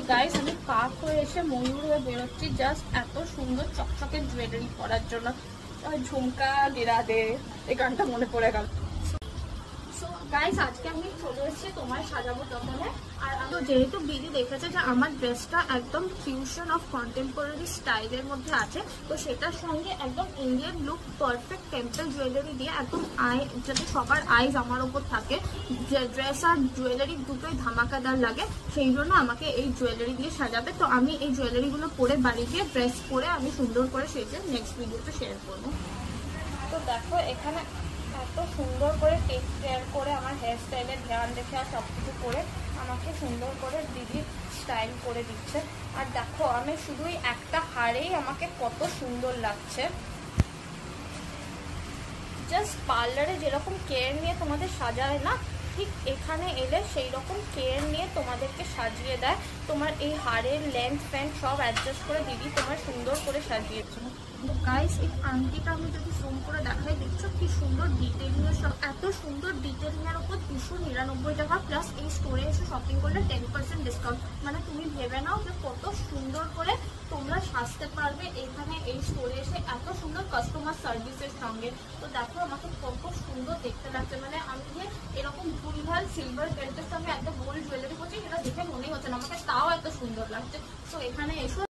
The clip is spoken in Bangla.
গাইস আমি কাক হয়ে এসে ময়ূর হয়ে বেরোচ্ছি জাস্ট এত সুন্দর চকচকে জুয়েলারি পরার জন্য। ঝুমকা গিরা দে এই গানটা মনে পড়ে গেল। গাইস আজকে আমি চলে এসেছি তোমার সাজাবো দোকানে। আর আমি যেহেতু দিদি দেখেছে যে আমার ড্রেসটা একদম ফিউশন অফ কন্টেম্পোরারি স্টাইলের মধ্যে আছে, তো সেটার সঙ্গে একদম Indian look perfect temple jewellery দিয়ে একদম যাতে সবার আইজ আমার ওপর থাকে, ড্রেস আর জুয়েলারি দুটোই ধামাকাদার লাগে, সেই জন্য আমাকে এই জুয়েলারি দিয়ে সাজাবে। তো আমি এই জুয়েলারিগুলো পরে বাড়ি গিয়ে ড্রেস পরে আমি সুন্দর করে সেজে নেক্সট ভিডিওতে শেয়ার করবো। তো দেখো এখানে এত সুন্দর করে টেক কেয়ার করে আমার হেয়ার স্টাইলের ধ্যান রেখে আর সব কিছু করে আমাকে সুন্দর করে দিদি স্টাইল করে দিচ্ছে। আর দেখো আমি শুধুই একটা হারেই আমাকে কত সুন্দর লাগছে। জাস্ট পার্লারে যেরকম কেয়ার নিয়ে তোমাদের সাজায় না, ঠিক এখানে এলে সেই রকম কেয়ার নিয়ে তোমাদেরকে সাজিয়ে দেয়। তোমার এই হাড়ের লেন্থ ফ্যান্ট সব অ্যাডজাস্ট করে দিদি তোমার সুন্দর করে সাজিয়েছে। তো গাইস এই আংটিটা আমি যদি জুম করে দেখাই, দেখছো কি সুন্দর ডিটেলিং এর, সব এত সুন্দর ডিটেলিং এর উপর 299 টাকা, প্লাস এই স্টোরে এসে শপিং করলে 10% ডিসকাউন্ট। মানে তুমি ভেবে নাও যে কত সুন্দর করে তোমরা সাজতে পারবে এখানে এই স্টোরে এসে এত সুন্দর কাস্টমার সার্ভিসের সঙ্গে। তো দেখো আমাকে কত সুন্দর দেখতে লাগছে, মানে আমি যে এরকম ভুলভাল সিলভার বেল্টের সঙ্গে এত গোল্ড জুয়েলারি করছি সেটা দেখে মনেই হচ্ছে না, আমাকে তাও এত সুন্দর লাগছে। তো এখানে এসো